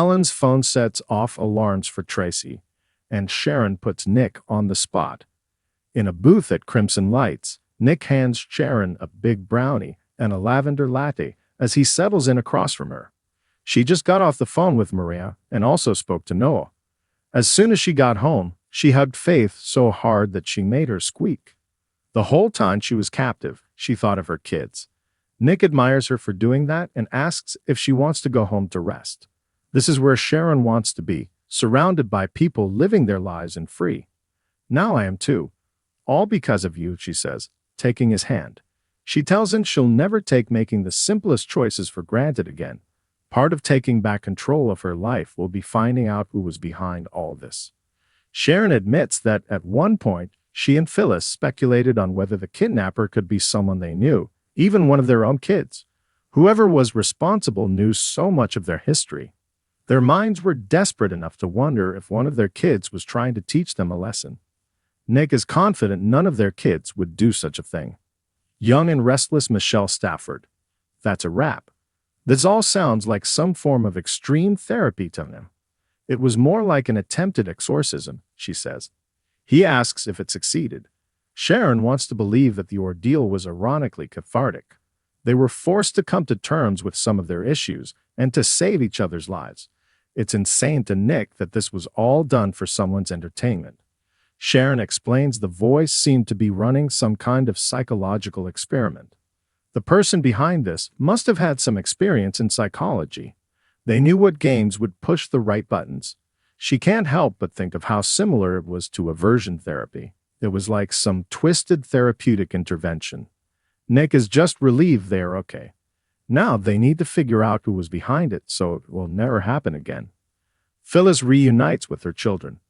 Alan's phone sets off alarms for Traci, and Sharon puts Nick on the spot. In a booth at Crimson Lights, Nick hands Sharon a big brownie and a lavender latte as he settles in across from her. She just got off the phone with Maria and also spoke to Noah. As soon as she got home, she hugged Faith so hard that she made her squeak. The whole time she was captive, she thought of her kids. Nick admires her for doing that and asks if she wants to go home to rest. This is where Sharon wants to be, surrounded by people living their lives and free. Now I am too. All because of you, she says, taking his hand. She tells him she'll never take making the simplest choices for granted again. Part of taking back control of her life will be finding out who was behind all this. Sharon admits that at one point, she and Phyllis speculated on whether the kidnapper could be someone they knew, even one of their own kids. Whoever was responsible knew so much of their history. Their minds were desperate enough to wonder if one of their kids was trying to teach them a lesson. Nick is confident none of their kids would do such a thing. Young and restless Michelle Stafford. That's a wrap. This all sounds like some form of extreme therapy to him. It was more like an attempted exorcism, she says. He asks if it succeeded. Sharon wants to believe that the ordeal was ironically cathartic. They were forced to come to terms with some of their issues and to save each other's lives. It's insane to Nick that this was all done for someone's entertainment. Sharon explains the voice seemed to be running some kind of psychological experiment. The person behind this must have had some experience in psychology. They knew what games would push the right buttons. She can't help but think of how similar it was to aversion therapy. It was like some twisted therapeutic intervention. Nick is just relieved they are okay. Now they need to figure out who was behind it so it will never happen again. Phyllis reunites with her children.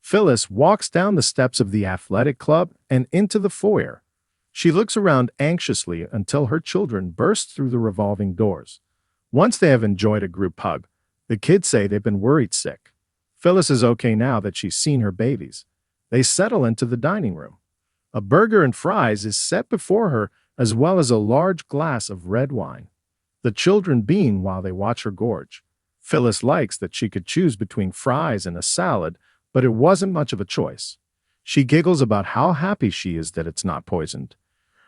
Phyllis walks down the steps of the athletic club and into the foyer. She looks around anxiously until her children burst through the revolving doors. Once they have enjoyed a group hug, the kids say they've been worried sick. Phyllis is okay now that she's seen her babies. They settle into the dining room. A burger and fries is set before her, as well as a large glass of red wine. The children beam while they watch her gorge. Phyllis likes that she could choose between fries and a salad, but it wasn't much of a choice. She giggles about how happy she is that it's not poisoned.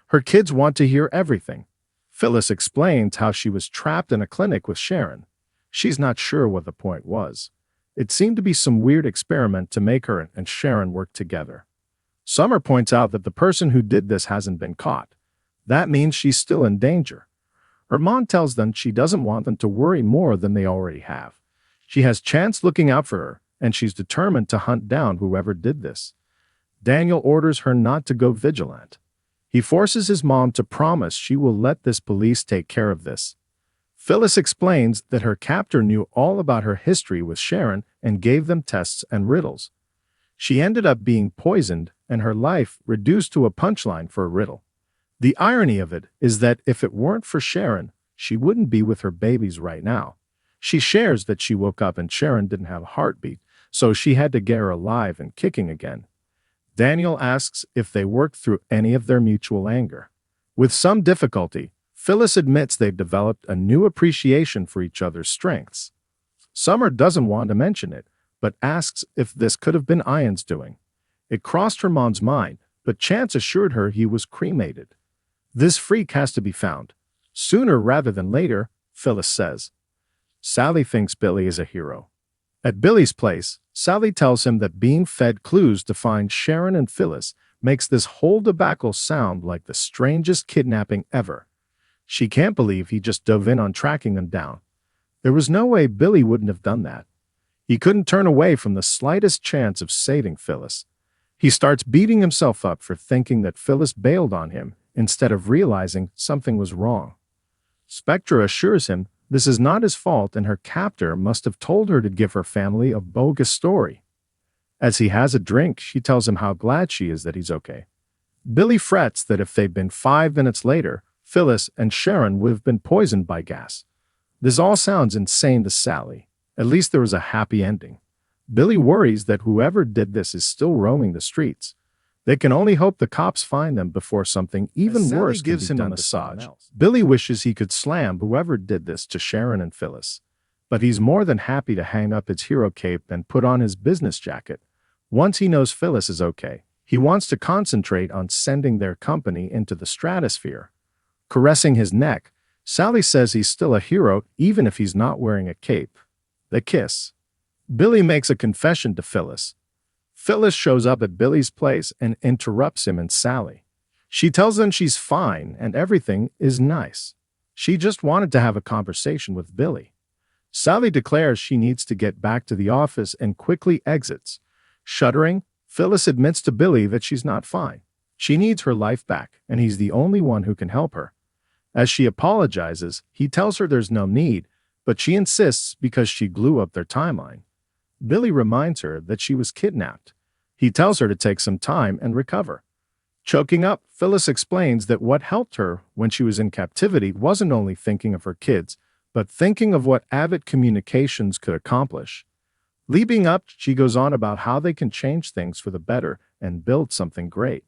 Her kids want to hear everything. Phyllis explains how she was trapped in a clinic with Sharon. She's not sure what the point was. It seemed to be some weird experiment to make her and Sharon work together. Summer points out that the person who did this hasn't been caught. That means she's still in danger. Her mom tells them she doesn't want them to worry more than they already have. She has Chance looking out for her, and she's determined to hunt down whoever did this. Daniel orders her not to go vigilant. He forces his mom to promise she will let this police take care of this. Phyllis explains that her captor knew all about her history with Sharon and gave them tests and riddles. She ended up being poisoned and her life reduced to a punchline for a riddle. The irony of it is that if it weren't for Sharon, she wouldn't be with her babies right now. She shares that she woke up and Sharon didn't have a heartbeat, so she had to get her alive and kicking again. Daniel asks if they worked through any of their mutual anger. With some difficulty, Phyllis admits they've developed a new appreciation for each other's strengths. Summer doesn't want to mention it, but asks if this could have been Ian's doing. It crossed her mom's mind, but Chance assured her he was cremated. This freak has to be found. Sooner rather than later, Phyllis says. Sally thinks Billy is a hero. At Billy's place, Sally tells him that being fed clues to find Sharon and Phyllis makes this whole debacle sound like the strangest kidnapping ever. She can't believe he just dove in on tracking them down. There was no way Billy wouldn't have done that. He couldn't turn away from the slightest chance of saving Phyllis. He starts beating himself up for thinking that Phyllis bailed on him instead of realizing something was wrong. Spectra assures him this is not his fault and her captor must have told her to give her family a bogus story. As he has a drink, she tells him how glad she is that he's okay. Billy frets that if they'd been 5 minutes later, Phyllis and Sharon would have been poisoned by gas. This all sounds insane to Sally. At least there was a happy ending. Billy worries that whoever did this is still roaming the streets. They can only hope the cops find them before something even worse gives him a massage. Billy wishes he could slam whoever did this to Sharon and Phyllis. but he's more than happy to hang up his hero cape and put on his business jacket. Once he knows Phyllis is okay, he wants to concentrate on sending their company into the stratosphere. Caressing his neck, Sally says he's still a hero even if he's not wearing a cape. They kiss. Billy makes a confession to Phyllis. Phyllis shows up at Billy's place and interrupts him and Sally. She tells them she's fine and everything is nice. She just wanted to have a conversation with Billy. Sally declares she needs to get back to the office and quickly exits. Shuddering, Phyllis admits to Billy that she's not fine. She needs her life back, and he's the only one who can help her. As she apologizes, he tells her there's no need, but she insists because she blew up their timeline. Billy reminds her that she was kidnapped. He tells her to take some time and recover. Choking up, Phyllis explains that what helped her when she was in captivity wasn't only thinking of her kids, but thinking of what Abbott Communications could accomplish. Leaping up, she goes on about how they can change things for the better and build something great.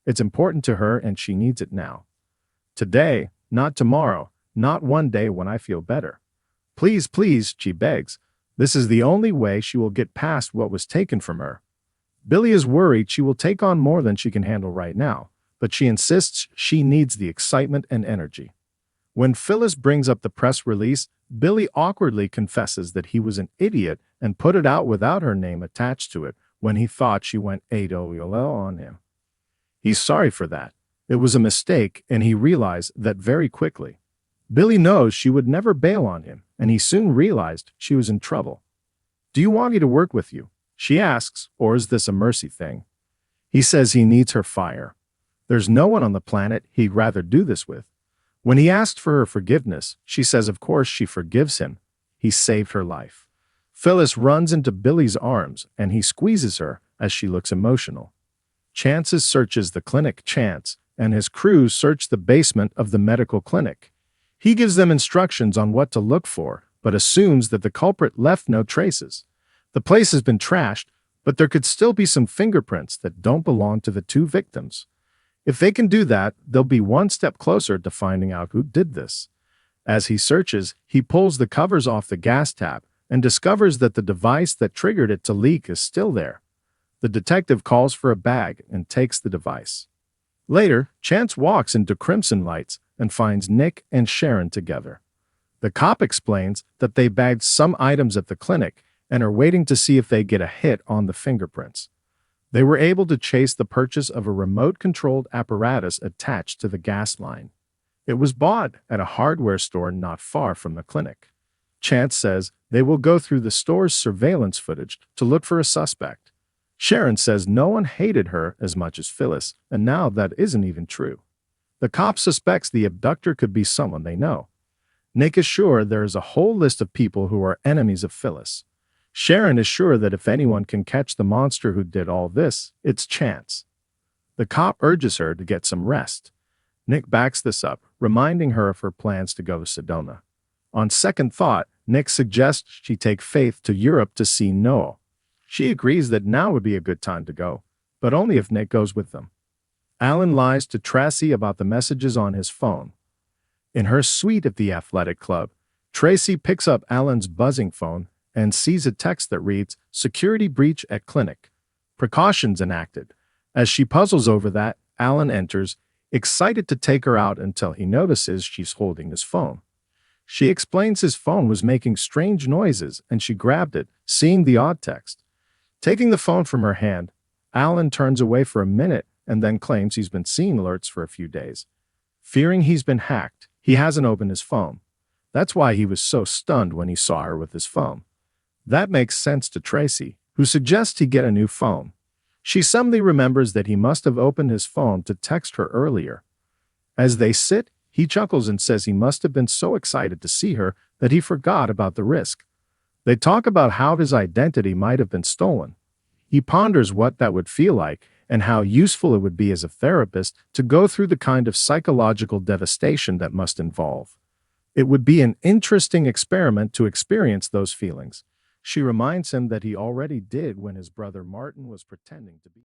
It's important to her and she needs it now. Today, not tomorrow, not one day when I feel better. Please, please, she begs. This is the only way she will get past what was taken from her. Billy is worried she will take on more than she can handle right now, but she insists she needs the excitement and energy. When Phyllis brings up the press release, Billy awkwardly confesses that he was an idiot and put it out without her name attached to it when he thought she went AWOL on him. He's sorry for that. It was a mistake, and he realized that very quickly. Billy knows she would never bail on him, and he soon realized she was in trouble. "Do you want me to work with you?" she asks, or is this a mercy thing? He says he needs her fire. There's no one on the planet he'd rather do this with. When he asked for her forgiveness, she says of course she forgives him. He saved her life. Phyllis runs into Billy's arms, and he squeezes her as she looks emotional. Chance searches the clinic. Chance and his crew search the basement of the medical clinic. He gives them instructions on what to look for, but assumes that the culprit left no traces. The place has been trashed, but there could still be some fingerprints that don't belong to the two victims. If they can do that, they'll be one step closer to finding out who did this. As he searches, he pulls the covers off the gas tap and discovers that the device that triggered it to leak is still there. The detective calls for a bag and takes the device. Later, Chance walks into Crimson Lights and finds Nick and Sharon together. The cop explains that they bagged some items at the clinic and are waiting to see if they get a hit on the fingerprints. They were able to chase the purchase of a remote-controlled apparatus attached to the gas line. It was bought at a hardware store not far from the clinic. Chance says they will go through the store's surveillance footage to look for a suspect. Sharon says no one hated her as much as Phyllis, and now that isn't even true. The cop suspects the abductor could be someone they know. Nick is sure there is a whole list of people who are enemies of Phyllis. Sharon is sure that if anyone can catch the monster who did all this, it's Chance. The cop urges her to get some rest. Nick backs this up, reminding her of her plans to go to Sedona. On second thought, Nick suggests she take Faith to Europe to see Noah. She agrees that now would be a good time to go, but only if Nick goes with them. Alan lies to Traci about the messages on his phone. In her suite at the athletic club, Traci picks up Alan's buzzing phone and sees a text that reads, "Security breach at clinic. Precautions enacted." As she puzzles over that, Alan enters, excited to take her out until he notices she's holding his phone. She explains his phone was making strange noises and she grabbed it, seeing the odd text. Taking the phone from her hand, Alan turns away for a minute and then claims he's been seeing alerts for a few days. Fearing he's been hacked, he hasn't opened his phone. That's why he was so stunned when he saw her with his phone. That makes sense to Traci, who suggests he get a new phone. She suddenly remembers that he must have opened his phone to text her earlier. As they sit, he chuckles and says he must have been so excited to see her that he forgot about the risk. They talk about how his identity might have been stolen. He ponders what that would feel like and how useful it would be as a therapist to go through the kind of psychological devastation that must involve. It would be an interesting experiment to experience those feelings. She reminds him that he already did when his brother Martin was pretending to be